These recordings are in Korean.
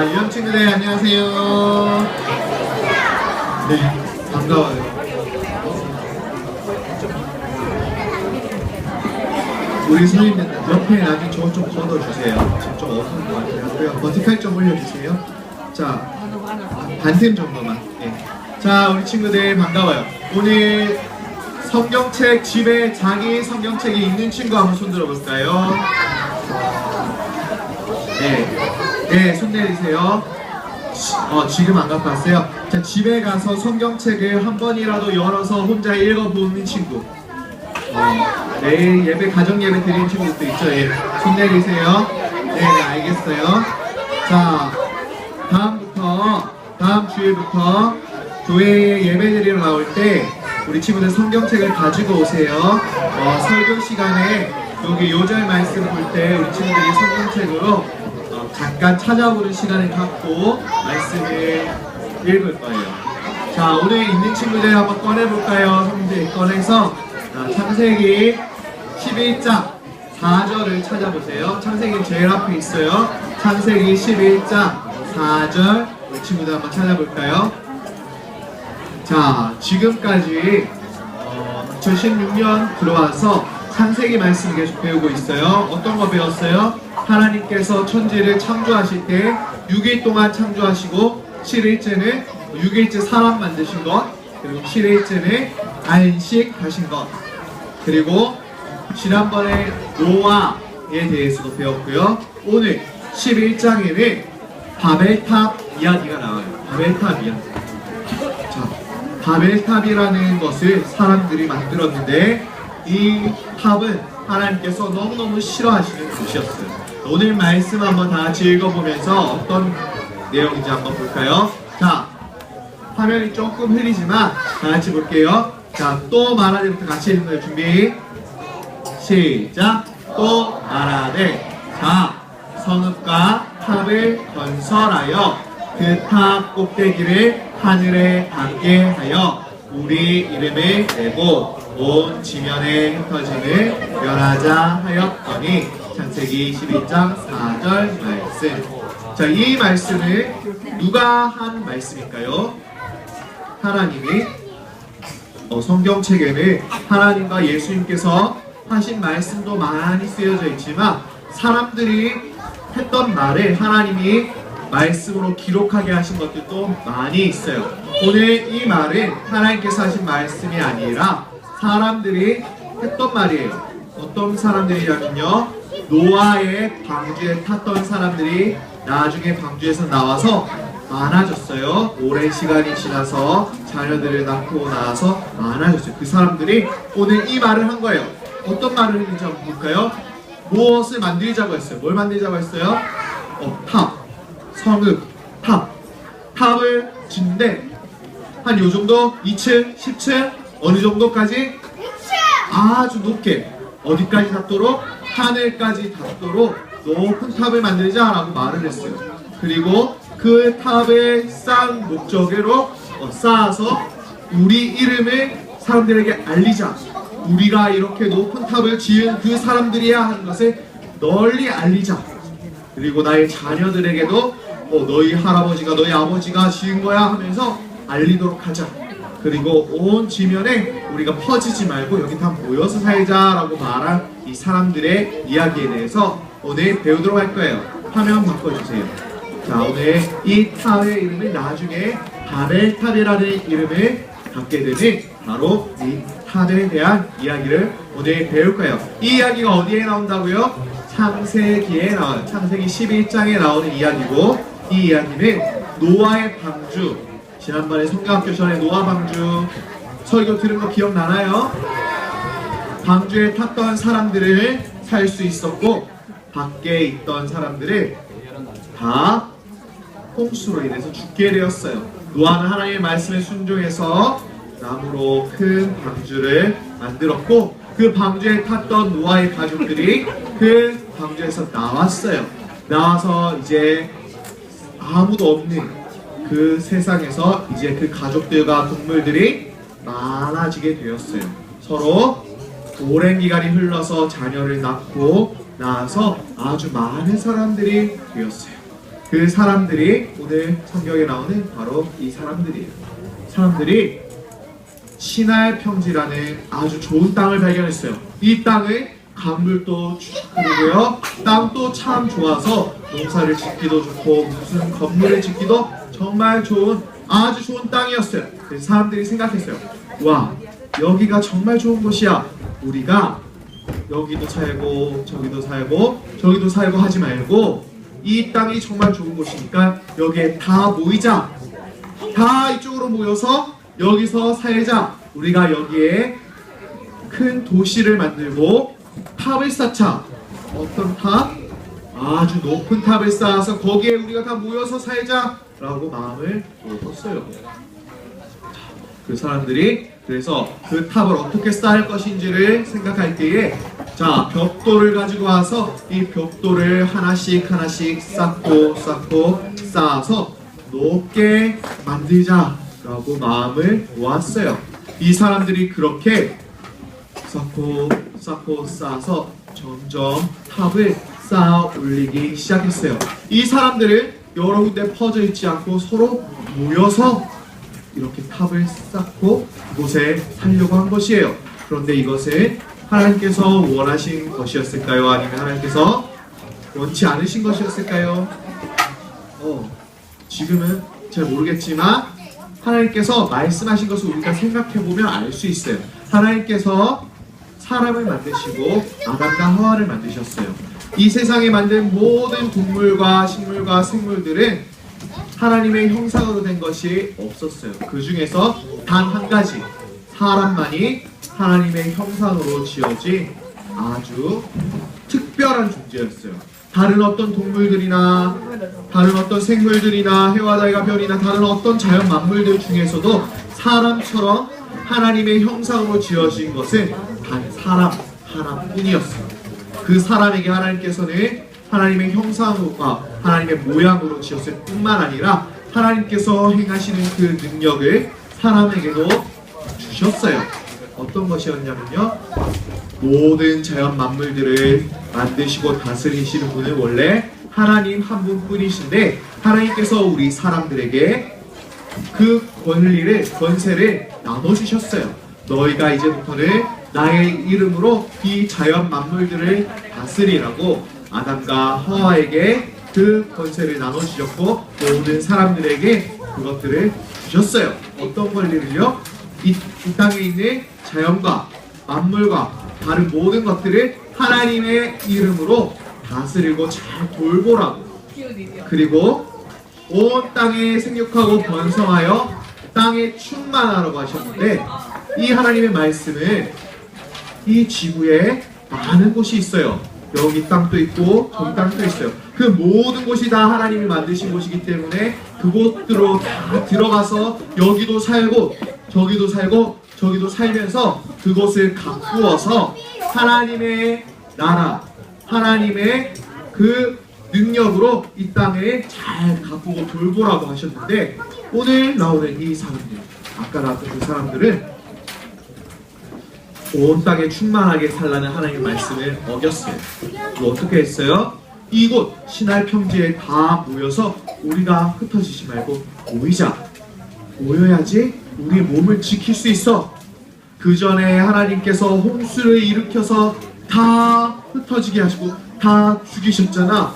자, 유형 친구들 안녕하세요. 네, 반가워요. 우리 선생님들 옆에 나중에 저거 좀 걷어주세요. 지금 좀 어두운 것 같아요. 버티칼 좀 올려주세요. 자, 반틈 정도만. 네. 자, 우리 친구들 반가워요. 오늘 성경책 집에 자기 성경책이 있는 친구 한번 손 들어볼까요? 네, 손 내리세요. 지금 안 갖고 왔어요. 자, 집에 가서 성경책을 한 번이라도 열어서 혼자 읽어보는 친구. 내일 예배, 가정 예배 드리는 친구들도 있죠. 예. 손 내리세요. 네, 알겠어요. 자, 다음 주일부터 교회에 예배 드리러 나올 때 우리 친구들 성경책을 가지고 오세요. 설교 시간에 여기 요절 말씀 볼 때 우리 친구들이 성경책으로 잠깐 찾아보는 시간을 갖고 말씀을 읽을 거예요. 자, 오늘 있는 친구들 한번 꺼내볼까요? 성경 꺼내서 창세기 11장 4절을 찾아보세요. 창세기 제일 앞에 있어요. 창세기 11장 4절 우리 친구들 한번 찾아볼까요? 자, 지금까지 2016년 들어와서 창세기 말씀 계속 배우고 있어요. 어떤 거 배웠어요? 하나님께서 천지를 창조하실 때 6일 동안 창조하시고 7일째는 6일째 사람 만드신 것, 그리고 7일째는 안식하신 것, 그리고 지난번에 노아에 대해서도 배웠고요. 오늘 11장에는 바벨탑 이야기가 나와요. 바벨탑 이야기. 자, 바벨탑이라는 것을 사람들이 만들었는데 이 탑은 하나님께서 너무너무 싫어하시는 곳이었어요. 오늘 말씀 한번 다 같이 읽어보면서 어떤 내용인지 한번 볼까요? 자, 화면이 조금 흐리지만 다 같이 볼게요. 자, 또 말하되부터 같이 읽는 거예요. 준비 시작. 또 말하되 자, 성읍과 탑을 건설하여 그 탑 꼭대기를 하늘에 닿게 하여 우리 이름을 내고 온 지면에 흩어짐을 멸하자 하였더니 창세기 12장 4절 말씀. 자, 이 말씀을 누가 한 말씀일까요? 하나님이 성경책에는 하나님과 예수님께서 하신 말씀도 많이 쓰여져 있지만 사람들이 했던 말을 하나님이 말씀으로 기록하게 하신 것들도 많이 있어요. 오늘 이 말은 하나님께서 하신 말씀이 아니라 사람들이 했던 말이에요. 어떤 사람들이냐면요, 노아의 방주에 탔던 사람들이 나중에 방주에서 나와서 많아졌어요. 오랜 시간이 지나서 자녀들을 낳고 나서 많아졌어요. 그 사람들이 오늘 이 말을 한 거예요. 어떤 말을 했는지 한번 볼까요? 무엇을 만들자고 했어요? 뭘 만들자고 했어요? 탑, 성읍, 탑을 짓는데 한 요 정도? 2층, 10층? 어느 정도까지? 아주 높게. 어디까지 닿도록? 하늘까지 닿도록 높은 탑을 만들자라고 말을 했어요. 그리고 그 탑을 쌓은 목적으로 쌓아서 우리 이름을 사람들에게 알리자. 우리가 이렇게 높은 탑을 지은 그 사람들이야 하는 것을 널리 알리자. 그리고 나의 자녀들에게도 너희 할아버지가 너희 아버지가 지은 거야 하면서 알리도록 하자. 그리고 온 지면에 우리가 퍼지지 말고 여기 다 모여서 살자라고 말한 이 사람들의 이야기에 대해서 오늘 배우도록 할 거예요. 화면 바꿔주세요. 자, 오늘 이 탑의 이름은 나중에 바벨탑이라는 이름을 갖게 되는 바로 이 탑에 대한 이야기를 오늘 배울 거예요. 이 이야기가 어디에 나온다고요? 창세기에 나와요. 창세기 11장에 나오는 이야기고, 이 이야기는 노아의 방주, 지난번에 성경학교 전에 노아 방주 설교 들은 거 기억나나요? 방주에 탔던 사람들을 살 수 있었고 밖에 있던 사람들을 다 홍수로 인해서 죽게 되었어요. 노아는 하나님의 말씀에 순종해서 나무로 큰 방주를 만들었고 그 방주에 탔던 노아의 가족들이 그 방주에서 나왔어요. 나와서 이제 아무도 없는 그 세상에서 이제 그 가족들과 동물들이 많아지게 되었어요. 서로 오랜 기간이 흘러서 자녀를 낳고 나서 아주 많은 사람들이 되었어요. 그 사람들이 오늘 성경에 나오는 바로 이 사람들이에요. 사람들이 시날 평지라는 아주 좋은 땅을 발견했어요. 이 땅을 강물도 쭉 흐르고요. 땅도 참 좋아서 농사를 짓기도 좋고 무슨 건물을 짓기도 정말 좋은 아주 좋은 땅이었어요. 그래서 사람들이 생각했어요. 와, 여기가 정말 좋은 곳이야. 우리가 여기도 살고 저기도 살고 저기도 살고 하지 말고 이 땅이 정말 좋은 곳이니까 여기에 다 모이자. 다 이쪽으로 모여서 여기서 살자. 우리가 여기에 큰 도시를 만들고 탑을 쌓자. 어떤 탑? 아주 높은 탑을 쌓아서 거기에 우리가 다 모여서 살자 라고 마음을 먹었어요. 그 사람들이 그래서 그 탑을 어떻게 쌓을 것인지를 생각할 때에 자, 벽돌을 가지고 와서 이 벽돌을 하나씩 쌓고 쌓아서 높게 만들자라고 마음을 모았어요. 이 사람들이 그렇게 쌓고 쌓아서 점점 탑을 쌓아 올리기 시작했어요. 이 사람들은 여러 군데 퍼져 있지 않고 서로 모여서 이렇게 탑을 쌓고 그곳에 살려고 한 것이에요. 그런데 이것은 하나님께서 원하신 것이었을까요? 아니면 하나님께서 원치 않으신 것이었을까요? 지금은 잘 모르겠지만 하나님께서 말씀하신 것을 우리가 생각해보면 알 수 있어요. 하나님께서 사람을 만드시고 아담과 하와를 만드셨어요. 이 세상에 만든 모든 동물과 식물과 생물들은 하나님의 형상으로 된 것이 없었어요. 그 중에서 단 한 가지, 사람만이 하나님의 형상으로 지어진 아주 특별한 존재였어요. 다른 어떤 동물들이나 다른 어떤 생물들이나 해와 달과 별이나 다른 어떤 자연 만물들 중에서도 사람처럼 하나님의 형상으로 지어진 것은 단 사람 하나뿐이었어요. 그 사람에게 하나님께서는 하나님의 형상과 하나님의 모양으로 지었을 뿐만 아니라 하나님께서 행하시는 그 능력을 사람에게도 주셨어요. 어떤 것이었냐면요, 모든 자연 만물들을 만드시고 다스리시는 분은 원래 하나님 한 분뿐이신데 하나님께서 우리 사람들에게 그 권세를 나눠주셨어요. 너희가 이제부터는 나의 이름으로 이 자연 만물들을 다스리라고 아담과 하와에게 그 권세를 나눠주셨고 모든 사람들에게 그것들을 주셨어요. 어떤 권리를요? 이 땅에 있는 자연과 만물과 다른 모든 것들을 하나님의 이름으로 다스리고 잘 돌보라고, 그리고 온 땅에 생육하고 번성하여 땅에 충만하라고 하셨는데 이 하나님의 말씀은 이 지구에 많은 곳이 있어요. 여기 땅도 있고 저기 땅도 있어요. 그 모든 곳이 다 하나님이 만드신 곳이기 때문에 그곳으로 다 들어가서 여기도 살고 저기도 살고 저기도 살면서 그곳을 가꾸어서 하나님의 나라, 하나님의 그 능력으로 이 땅을 잘 가꾸고 돌보라고 하셨는데 오늘 나오는 이 사람들, 아까 나왔던 그 사람들은 온 땅에 충만하게 살라는 하나님의 말씀을 어겼어요. 어떻게 했어요? 이곳 시날 평지에 다 모여서 우리가 흩어지지 말고 모이자. 모여야지 우리 몸을 지킬 수 있어. 그 전에 하나님께서 홍수를 일으켜서 다 흩어지게 하시고 다 죽이셨잖아.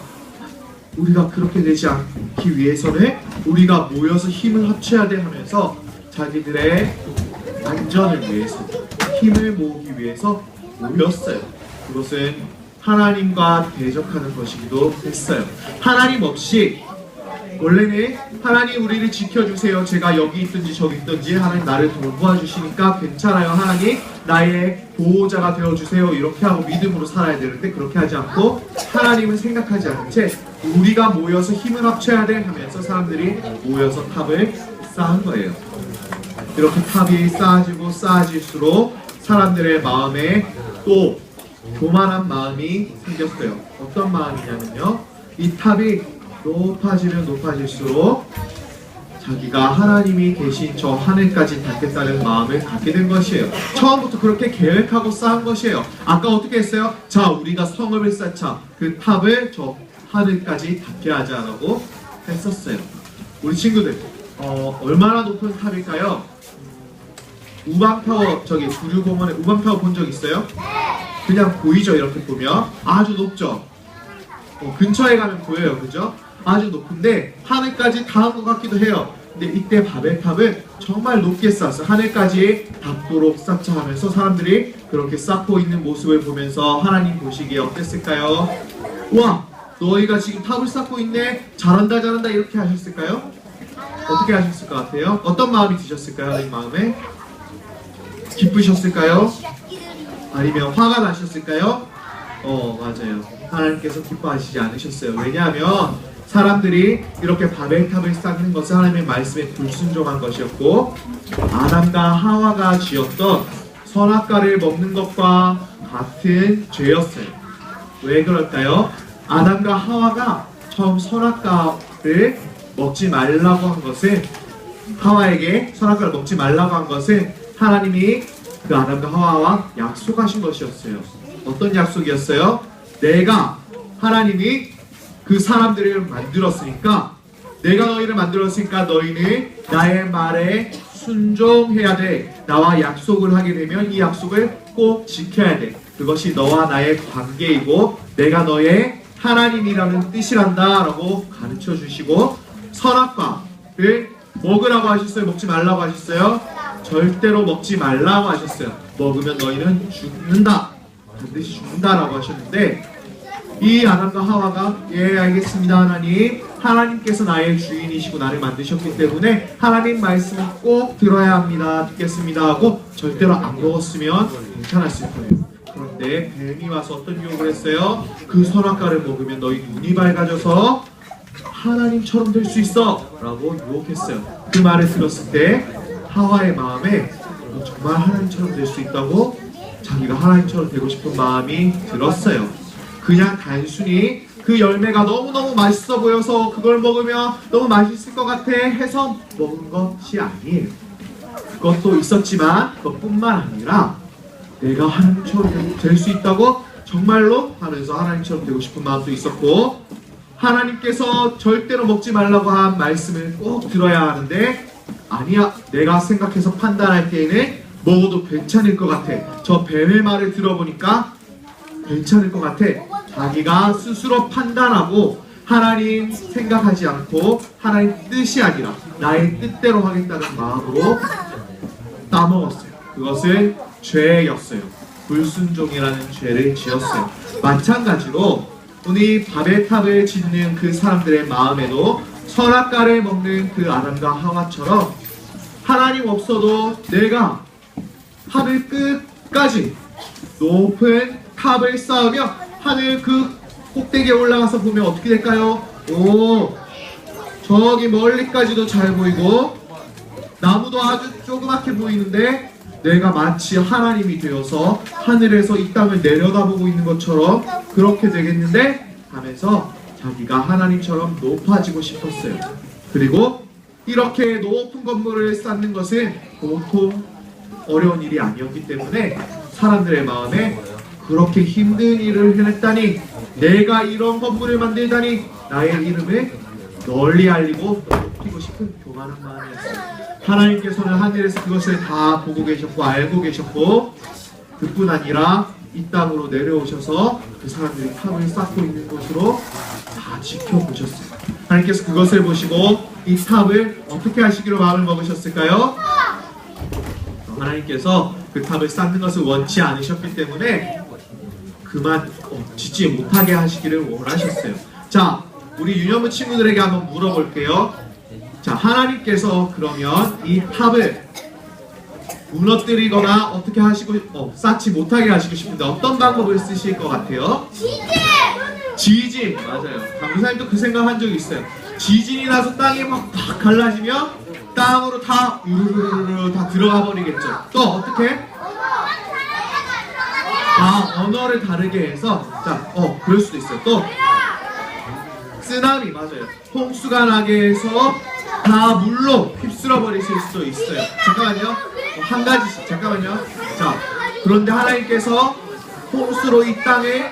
우리가 그렇게 되지 않기 위해서는 우리가 모여서 힘을 합쳐야 돼 하면서 자기들의 안전을 위해서 힘을 모으기 위해서 모였어요. 그것은 하나님과 대적하는 것이기도 했어요. 하나님 없이 원래는 하나님 우리를 지켜주세요. 제가 여기 있든지 저기 있든지 하나님 나를 도와주시니까 괜찮아요. 하나님 나의 보호자가 되어주세요. 이렇게 하고 믿음으로 살아야 되는데 그렇게 하지 않고 하나님은 생각하지 않은 채 우리가 모여서 힘을 합쳐야 돼 하면서 사람들이 모여서 탑을 쌓은 거예요. 이렇게 탑이 쌓아지고 쌓아질수록 사람들의 마음에 또 교만한 마음이 생겼어요. 어떤 마음이냐면요, 이 탑이 높아지면 높아질수록 자기가 하나님이 계신 저 하늘까지 닿겠다는 마음을 갖게 된 것이에요. 처음부터 그렇게 계획하고 쌓은 것이에요. 아까 어떻게 했어요? 자, 우리가 성읍을 쌓자. 그 탑을 저 하늘까지 닿게 하자라고 했었어요. 우리 친구들 얼마나 높은 탑일까요? 우방타워, 저기 구류공원에 우방타워 본 적 있어요? 그냥 보이죠, 이렇게 보면. 아주 높죠? 근처에 가면 보여요, 그죠? 아주 높은데 하늘까지 닿은 것 같기도 해요. 근데 이때 바벨탑은 정말 높게 쌓았어요. 하늘까지 닿도록 쌓자 하면서 사람들이 그렇게 쌓고 있는 모습을 보면서 하나님 보시기에 어땠을까요? 와, 너희가 지금 탑을 쌓고 있네, 잘한다 잘한다, 이렇게 하셨을까요? 어떻게 하셨을 것 같아요? 어떤 마음이 드셨을까요? 하나님 마음에? 기쁘셨을까요? 아니면 화가 나셨을까요? 맞아요. 하나님께서 기뻐하시지 않으셨어요. 왜냐하면 사람들이 이렇게 바벨탑을 쌓는 것은 하나님의 말씀에 불순종한 것이었고, 아담과 하와가 지었던 선악과를 먹는 것과 같은 죄였어요. 왜 그럴까요? 아담과 하와가 처음 선악과를 먹지 말라고 한 것은, 하와에게 선악과를 먹지 말라고 한 것은 하나님이 그 아담과 하와와 약속하신 것이었어요. 어떤 약속이었어요? 내가, 하나님이 그 사람들을 만들었으니까, 내가 너희를 만들었으니까 너희는 나의 말에 순종해야 돼. 나와 약속을 하게 되면 이 약속을 꼭 지켜야 돼. 그것이 너와 나의 관계이고 내가 너의 하나님이라는 뜻이란다 라고 가르쳐 주시고, 선악과를 먹으라고 하셨어요? 먹지 말라고 하셨어요? 절대로 먹지 말라고 하셨어요. 먹으면 너희는 죽는다, 반드시 죽는다라고 하셨는데, 이 아담과 하와가 예 알겠습니다 하나님, 하나님께서 나의 주인이시고 나를 만드셨기 때문에 하나님 말씀을 꼭 들어야 합니다, 듣겠습니다 하고 절대로 안 먹었으면 괜찮았을 거예요. 그런데 뱀이 와서 어떤 유혹을 했어요? 그 선악과를 먹으면 너희 눈이 밝아져서 하나님처럼 될 수 있어 라고 유혹했어요. 그 말을 들었을 때 하와의 마음에 정말 하나님처럼 될 수 있다고, 자기가 하나님처럼 되고 싶은 마음이 들었어요. 그냥 단순히 그 열매가 너무너무 맛있어 보여서 그걸 먹으면 너무 맛있을 것 같아 해서 먹은 것이 아니에요. 그것도 있었지만 그것뿐만 아니라 내가 하나님처럼 될 수 있다고 정말로 하면서 하나님처럼 되고 싶은 마음도 있었고, 하나님께서 절대로 먹지 말라고 한 말씀을 꼭 들어야 하는데, 아니야, 내가 생각해서 판단할 때에는 먹어도 괜찮을 것 같아, 저 뱀의 말을 들어보니까 괜찮을 것 같아, 자기가 스스로 판단하고 하나님 생각하지 않고 하나님 뜻이 아니라 나의 뜻대로 하겠다는 마음으로 따먹었어요. 그것은 죄였어요. 불순종이라는 죄를 지었어요. 마찬가지로 우리 바벨탑을 짓는 그 사람들의 마음에도 선악과를 먹는 그 아담과 하와처럼 하나님 없어도 내가 하늘 끝까지 높은 탑을 쌓으며 하늘 그 꼭대기에 올라가서 보면 어떻게 될까요? 오, 저기 멀리까지도 잘 보이고 나무도 아주 조그맣게 보이는데 내가 마치 하나님이 되어서 하늘에서 이 땅을 내려다보고 있는 것처럼 그렇게 되겠는데 하면서 자기가 하나님처럼 높아지고 싶었어요. 그리고 이렇게 높은 건물을 쌓는 것은 보통 어려운 일이 아니었기 때문에 사람들의 마음에 그렇게 힘든 일을 해냈다니, 내가 이런 건물을 만들다니, 나의 이름을 널리 알리고 높이고 싶은 교만한 마음이었어요. 하나님께서는 하늘에서 그것을 다 보고 계셨고 알고 계셨고, 그뿐 아니라 이 땅으로 내려오셔서 그 사람들이 탑을 쌓고 있는 곳으로 다 지켜보셨어요. 하나님께서 그것을 보시고 이 탑을 어떻게 하시기로 마음을 먹으셨을까요? 하나님께서 그 탑을 쌓는 것을 원치 않으셨기 때문에 그만 짓지 못하게 하시기를 원하셨어요. 자, 우리 유년부 친구들에게 한번 물어볼게요. 자, 하나님께서 그러면 이 탑을 무너뜨리거나 어떻게 하시고 쌓지 못하게 하시고 싶은데 어떤 방법을 쓰실 것 같아요? 지진! 맞아요. 강사님도 그 생각한 적이 있어요. 지진이 나서 땅이 막 팍 갈라지면 땅으로 다 우르르르 다 들어가 버리겠죠. 또 어떻게? 언어를 다르게 해서, 자, 그럴 수도 있어요. 또 쓰나미, 맞아요. 홍수가 나게 해서 다 물로 휩쓸어 버리실 수도 있어요. 잠깐만요. 한 가지씩, 잠깐만요. 자, 그런데 하나님께서 홍수로 이 땅에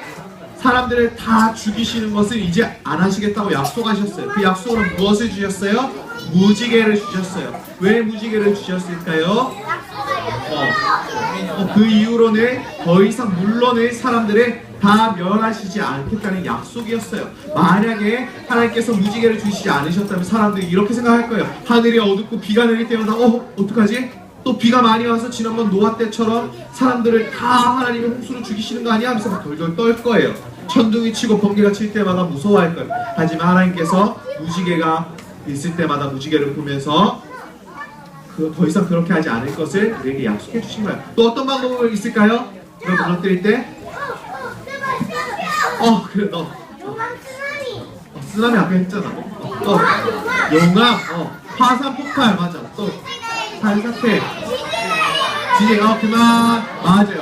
사람들을 다 죽이시는 것을 이제 안 하시겠다고 약속하셨어요. 그 약속으로 무엇을 주셨어요? 무지개를 주셨어요. 왜 무지개를 주셨을까요? 그 이후로는 더 이상 물론을 사람들을 다 멸하시지 않겠다는 약속이었어요. 만약에 하나님께서 무지개를 주시지 않으셨다면 사람들이 이렇게 생각할 거예요. 하늘이 어둡고 비가 내릴 때마다 어떡하지? 또 비가 많이 와서 지난번 노아 때처럼 사람들을 다 하나님의 홍수로 죽이시는 거 아니야? 하면서 막 덜덜 떨 거예요. 천둥이 치고 번개가 칠 때마다 무서워할 거예요. 하지만 하나님께서 무지개가 있을 때마다 무지개를 보면서 더 이상 그렇게 하지 않을 것을 우리에게 약속해 주신 거예요. 또 어떤 방법이 있을까요? 너 무너뜨릴 때? 그래 너 쓰나미 아까 했잖아. 또 용암, 화산 폭발 맞아. 또 산사태, 지진, 그만 맞아요.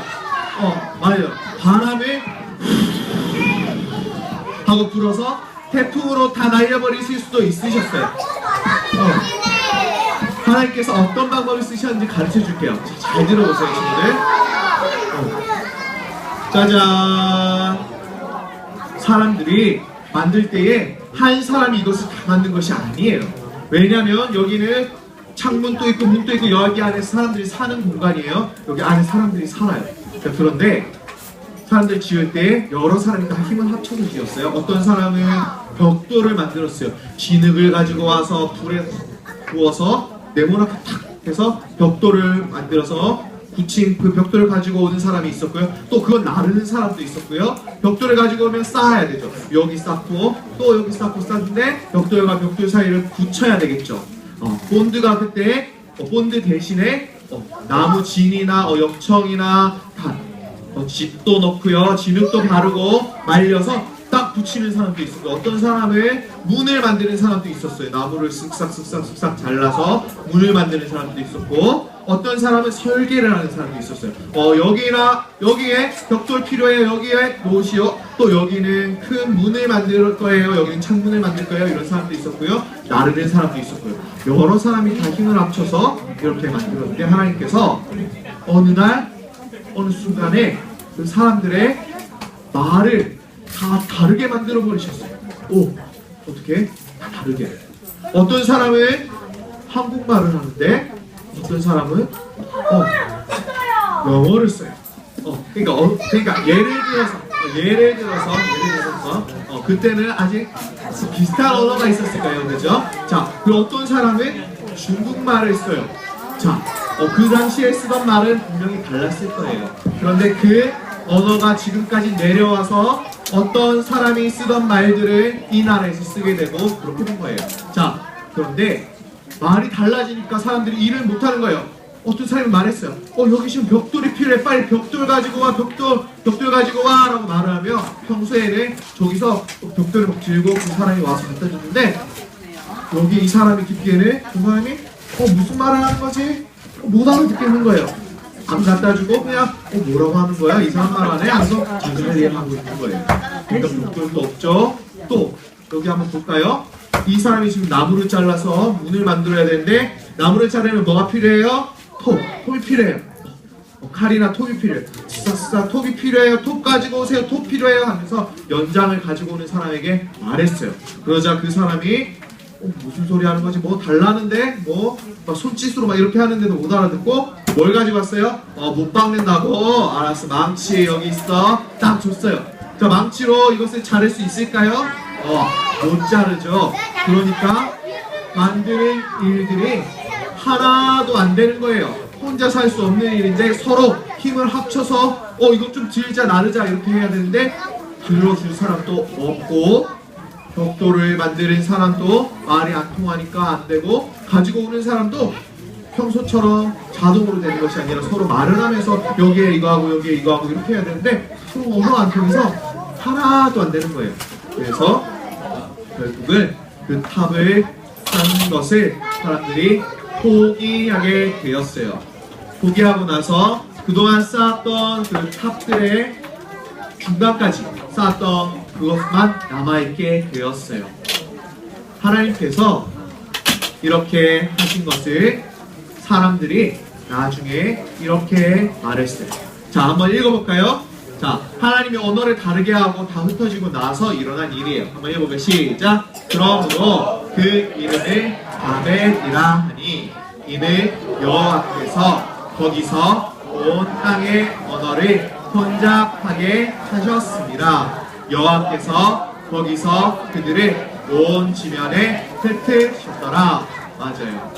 맞아요. 바람을 하고 불어서 태풍으로 다 날려버리실 수도 있으셨어요. 하나님께서 어떤 방법을 쓰셨는지 가르쳐 줄게요. 잘 들어보세요, 친구들. 짜잔. 사람들이 만들 때에 한 사람이 이것을 다 만든 것이 아니에요. 왜냐면 여기는 창문도 있고 문도 있고 여기 안에 사람들이 사는 공간이에요. 여기 안에 사람들이 살아요. 그런데 사람들 지을 때 여러 사람이 다 힘을 합쳐서 지었어요. 어떤 사람은 벽돌을 만들었어요. 진흙을 가지고 와서 불에 구워서 네모나게 탁 해서 벽돌을 만들어서 붙인 그 벽돌을 가지고 오는 사람이 있었고요. 또 그걸 나르는 사람도 있었고요. 벽돌을 가지고 오면 쌓아야 되죠. 여기 쌓고 또 여기 쌓고 쌓는데 벽돌과 벽돌 사이를 붙여야 되겠죠. 본드가 그때 본드 대신에 나무 진이나 역청이나 집도 넣고요. 진흙도 바르고 말려서 딱 붙이는 사람도 있었고 어떤 사람은 문을 만드는 사람도 있었어요. 나무를 쓱싹 잘라서 문을 만드는 사람도 있었고 어떤 사람은 설계를 하는 사람도 있었어요. 여기에 벽돌 필요해요. 여기에 놓으시오. 또 여기는 큰 문을 만들 거예요. 여기는 창문을 만들 거예요. 이런 사람도 있었고요. 나르는 사람도 있었고요. 여러 사람이 다 힘을 합쳐서 이렇게 만들었는데 하나님께서 어느 순간에 그 사람들의 말을 다 다르게 만들어 버리셨어요. 어떻게? 다 다르게. 어떤 사람은 한국말을 하는데 어떤 사람은 영어를 써요. 그러니까 예를 들어서 그때는 아직 비슷한 언어가 있었을까요, 그죠? 자, 그 어떤 사람은 중국말을 써요. 자, 그 당시에 쓰던 말은 분명히 달랐을 거예요. 그런데 그 언어가 지금까지 내려와서 어떤 사람이 쓰던 말들을 이 나라에서 쓰게 되고 그렇게 된 거예요. 자, 그런데 말이 달라지니까 사람들이 일을 못하는 거예요. 어떤 사람이 말했어요. 여기 지금 벽돌이 필요해. 빨리 벽돌 가지고 와. 벽돌 가지고 와. 라고 말을 하며 평소에는 저기서 벽돌을 막 들고 그 사람이 와서 갖다 줬는데 여기 이 사람이 듣기에는 그 사람이 무슨 말을 하는 거지? 못 알아듣겠는 거예요. 안 갖다 주고 그냥 뭐라고 하는 거야? 이 사람 말 안 해? 하면서 자기를 하고 있는 거예요. 그러니까 벽돌도 없죠. 또 여기 한번 볼까요? 이 사람이 지금 나무를 잘라서 문을 만들어야 되는데 나무를 자르면 뭐가 필요해요? 톱이 필요해요. 칼이나 톱이 필요해요. 톱이 필요해요. 톱 가지고 오세요. 톱 필요해요. 하면서 연장을 가지고 오는 사람에게 말했어요. 그러자 그 사람이 무슨 소리 하는 거지? 뭐 달라는데? 막 손짓으로 막 이렇게 하는데도 못 알아듣고 뭘 가지고 왔어요? 못 박는다고? 알았어. 망치 여기 있어. 딱 줬어요. 자, 망치로 이것을 자를 수 있을까요? 못 자르죠. 그러니까 만드는 일들이 하나도 안 되는 거예요. 혼자서 할 수 없는 일인데 서로 힘을 합쳐서 이것 좀 들자 나르자 이렇게 해야 되는데 들어줄 사람도 없고 벽돌을 만드는 사람도 말이 안 통하니까 안 되고 가지고 오는 사람도 평소처럼 자동으로 되는 것이 아니라 서로 말을 하면서 여기에 이거 하고 여기에 이거 하고 이렇게 해야 되는데 서로 언어가 안 통해서 하나도 안 되는 거예요. 그래서 결국은 그 탑을 쌓는 것을 사람들이 포기하게 되었어요. 포기하고 나서 그동안 쌓았던 그 탑들의 중간까지 쌓았던 그것만 남아있게 되었어요. 하나님께서 이렇게 하신 것을 사람들이 나중에 이렇게 말했어요. 자, 한번 읽어볼까요? 자, 하나님이 언어를 다르게 하고 다 흩어지고 나서 일어난 일이에요. 한번 해볼까요? 시작. 그러므로 그 이름을 바벨이라 하니 이는 여호와께서 거기서 온 땅의 언어를 혼잡하게 하셨습니다. 여호와께서 거기서 그들을 온 지면에 흩으셨더라. 맞아요.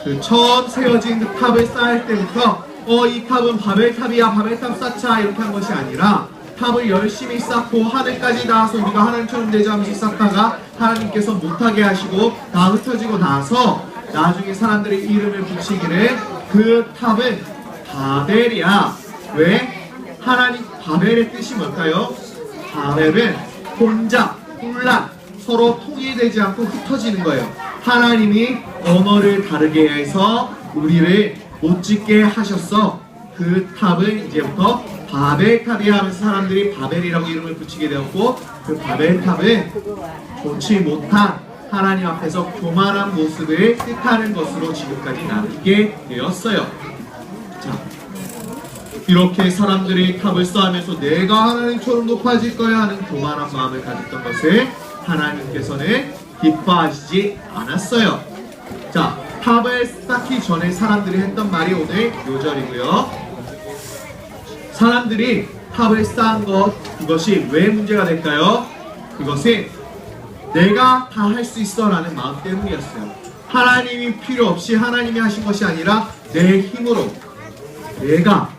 그 처음 세워진 그 탑을 쌓을 때부터 이 탑은 바벨탑이야, 바벨탑 쌓자 이렇게 한 것이 아니라 탑을 열심히 쌓고 하늘까지 닿아서 우리가 하나님처럼 되자 하면서 쌓다가 하나님께서 못하게 하시고 다 흩어지고 나서 나중에 사람들의 이름을 붙이기를 그 탑은 바벨이야. 왜? 하나님 바벨의 뜻이 뭘까요? 바벨은 혼잡, 혼란, 서로 통일되지 않고 흩어지는 거예요. 하나님이 언어를 다르게 해서 우리를 못 짓게 하셨어. 그 탑은 이제부터 바벨탑이야 하면서 사람들이 바벨이라고 이름을 붙이게 되었고, 그 바벨탑은 좋지 못한 하나님 앞에서 교만한 모습을 뜻하는 것으로 지금까지 남게 되었어요. 자, 이렇게 사람들이 탑을 쌓으면서 내가 하나님처럼 높아질 거야 하는 교만한 마음을 가졌던 것을 하나님께서는 기뻐하시지 않았어요. 자, 탑을 쌓기 전에 사람들이 했던 말이 오늘 요절이고요. 사람들이 탑을 쌓은 그것이 왜 문제가 될까요? 그것이 내가 다 할 수 있어 라는 마음 때문이었어요. 하나님이 필요 없이 하나님이 하신 것이 아니라 내 힘으로 내가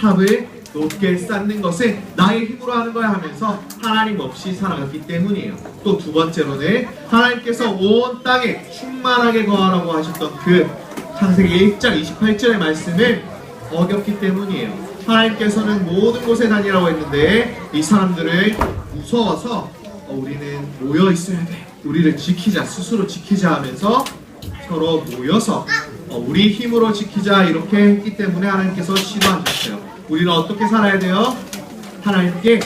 탑을 높게 쌓는 것은 나의 힘으로 하는 거야 하면서 하나님 없이 살아갔기 때문이에요. 또 두 번째로는 하나님께서 온 땅에 충만하게 거하라고 하셨던 그 창세기 1장 28절의 말씀을 어겼기 때문이에요. 하나님께서는 모든 곳에 다니라고 했는데 이 사람들을 무서워서 우리는 모여 있어야 돼, 우리를 지키자, 스스로 지키자 하면서 서로 모여서 우리 힘으로 지키자 이렇게 했기 때문에 하나님께서 시도하셨어요. 우리는 어떻게 살아야 돼요? 하나님께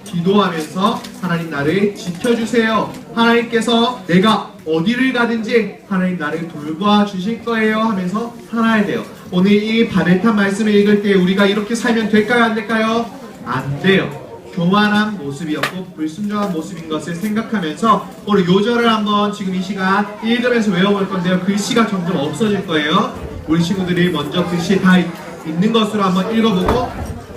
기도하면서 하나님 나를 지켜주세요. 하나님께서 내가 어디를 가든지 하나님 나를 돌봐 주실 거예요 하면서 살아야 돼요. 오늘 이 바벨탑 말씀을 읽을 때 우리가 이렇게 살면 될까요? 안 될까요? 안 돼요. 교만한 모습이었고 불순종한 모습인 것을 생각하면서 오늘 요절을 한번 지금 이 시간 읽으면서 외워볼 건데요. 글씨가 점점 없어질 거예요. 우리 친구들이 먼저 글씨 다 있는 것으로 한번 읽어보고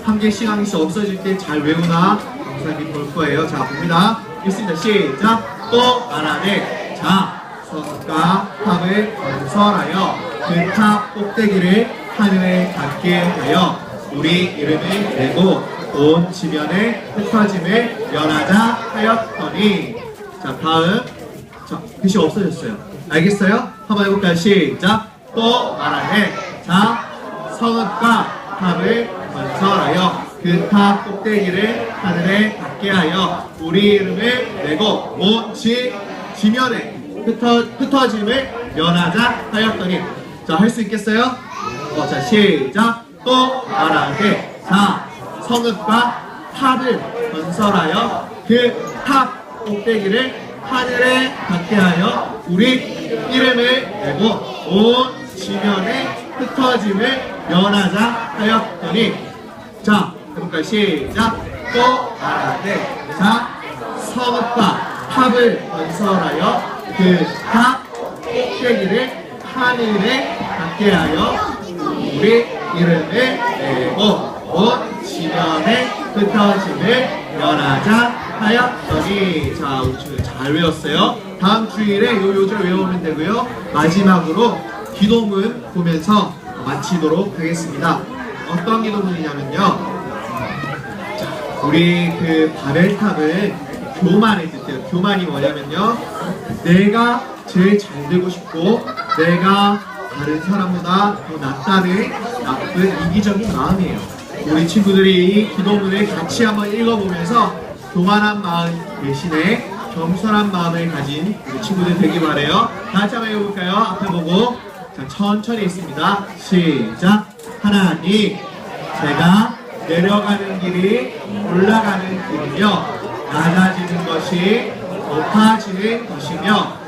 한 개씩 한 개씩 없어질 때 잘 외우나 목사님 볼 거예요. 자, 봅니다. 읽습니다. 시작. 또 말하되 자, 성과 탑을 건설하여 그 탑 꼭대기를 하늘에 닿게 하여 우리 이름을 내고 온 지면에 흩어짐을 면하자 하였더니. 자, 다음. 자, 글씨 없어졌어요. 알겠어요? 한번 해볼까요? 시작. 또 말하되 자, 성읍과 탑을 건설하여 그 탑 꼭대기를 하늘에 닿게 하여 우리 이름을 내고 온 지면에 흩어짐을 면하자 하였더니. 자, 할 수 있겠어요? 자, 시작. 또 말하되 자, 성읍과 탑을 건설하여 그 탑 꼭대기를 하늘에 닿게 하여 우리 이름을 내고 온 지면에 흩어짐을 면하자 하였더니. 자, 해볼까요? 시작. 또 말하되 자, 성읍과 탑을 건설하여 그 탑 꼭대기를 하늘에 닿게 하여 우리 이름을 내고 온 지면에 흩어짐을 면하자 하였더니. 자, 우리 친구들 잘 외웠어요. 다음 주일에 요절 외우면 되고요. 마지막으로 기도문 보면서 마치도록 하겠습니다. 어떤 기도문이냐면요. 자, 우리 그 바벨탑은 교만의 뜻이에요. 교만이 뭐냐면요, 내가 제일 잘 되고 싶고 내가 다른 사람보다 더 낫다는 나쁜 이기적인 마음이에요. 우리 친구들이 이 기도문을 같이 한번 읽어보면서 교만한 마음 대신에 겸손한 마음을 가진 우리 친구들 되기 바래요. 다 같이 한번 읽어볼까요? 앞에 보고. 자, 천천히 읽습니다. 시작. 하나님, 제가 내려가는 길이 올라가는 길이며 낮아지는 것이 높아지는 것이며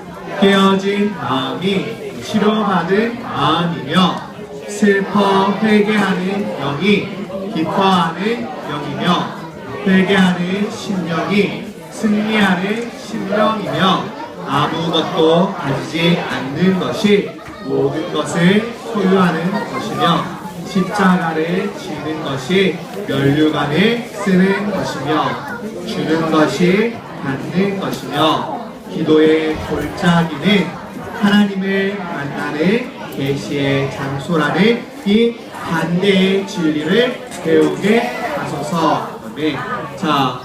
깨어진 마음이 치료받은 마음이며 슬퍼 회개하는 영이 기뻐하는 영이며 회개하는 심령이 승리하는 심령이며 아무것도 가지지 않는 것이 모든 것을 소유하는 것이며 십자가를 지는 것이 면류관을 쓰는 것이며 주는 것이 받는 것이며 기도의 골짜기는 하나님을 만나는 계시의 장소라는 이 반대의 진리를 배우게 하소서. 아멘. 자,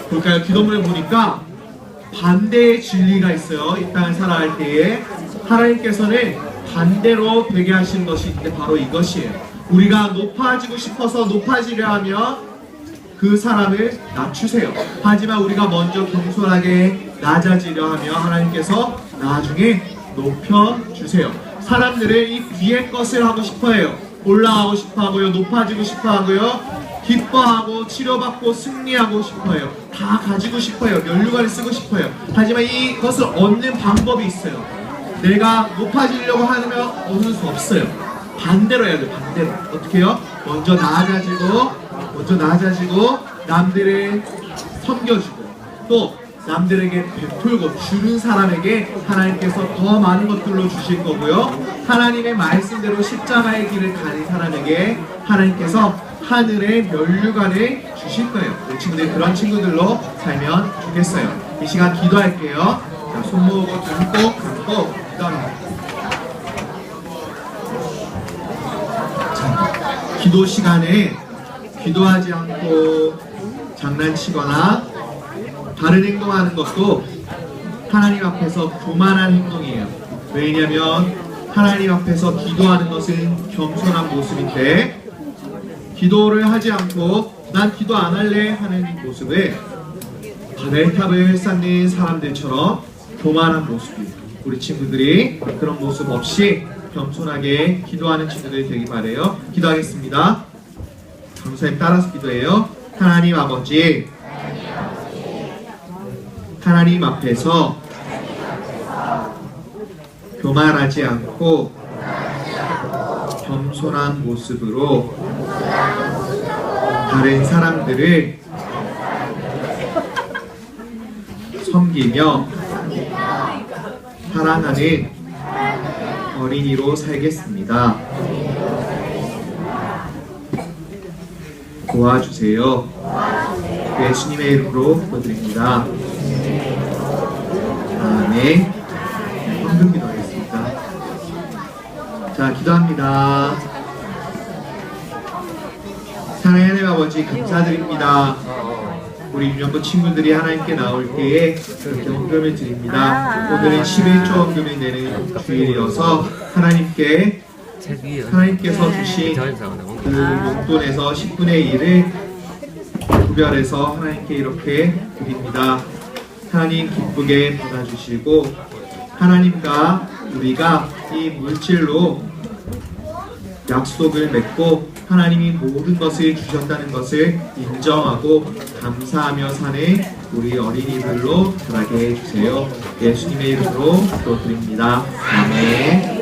볼까요? 기도문을 보니까 반대의 진리가 있어요. 이 땅을 살아갈 때에 하나님께서는 반대로 되게 하신 것이 있는데 바로 이것이에요. 우리가 높아지고 싶어서 높아지려 하면 그 사람을 낮추세요. 하지만 우리가 먼저 겸손하게 낮아지려 하면 하나님께서 나중에 높여주세요. 사람들은 이 위의 것을 하고 싶어해요. 올라가고 싶어하고요, 높아지고 싶어하고요, 기뻐하고 치료받고 승리하고 싶어해요. 다 가지고 싶어요. 면류관을 쓰고 싶어요. 하지만 이것을 얻는 방법이 있어요. 내가 높아지려고 하면 얻을 수 없어요. 반대로 해야 돼요. 반대로. 어떻게 해요? 먼저 나아지고 남들을 섬겨주고 또 남들에게 베풀고 주는 사람에게 하나님께서 더 많은 것들로 주실 거고요. 하나님의 말씀대로 십자가의 길을 가는 사람에게 하나님께서 하늘의 면류관을 주실 거예요. 우리 친구들 그런 친구들로 살면 좋겠어요. 이 시간 기도할게요. 자, 손 모으고 눈 꼭 감고 기도합니다. 자, 기도 시간에 기도하지 않고 장난치거나 다른 행동하는 것도 하나님 앞에서 교만한 행동이에요. 왜냐하면 하나님 앞에서 기도하는 것은 겸손한 모습인데 기도를 하지 않고 난 기도 안 할래 하는 모습을 바벨탑을 쌓는 사람들처럼 교만한 모습이에요. 우리 친구들이 그런 모습 없이 겸손하게 기도하는 친구들이 되기 바래요. 기도하겠습니다. 강사님 따라서 기도해요. 하나님 아버지, 하나님 앞에서 교만하지 않고 겸손한 모습으로 다른 사람들을 섬기며 사랑하는 어린이로 살겠습니다. 도와주세요. 예수님의 이름으로 기도드립니다. 아멘. 헌금 기도하겠습니다. 자, 기도합니다. 사랑하는 하나님 아버지 감사드립니다. 우리 유년부 친구들이 하나님께 나올 때에 그렇게 헌금을 드립니다. 오늘은 11조 헌금을 내는 주일이어서 하나님께서 주신 그 용돈에서 10분의 1을 구별해서 하나님께 이렇게 드립니다. 하나님 기쁘게 받아주시고 하나님과 우리가 이 물질로 약속을 맺고 하나님이 모든 것을 주셨다는 것을 인정하고 감사하며 사는 우리 어린이들로 자라게 해주세요. 예수님의 이름으로 기도드립니다. 아멘.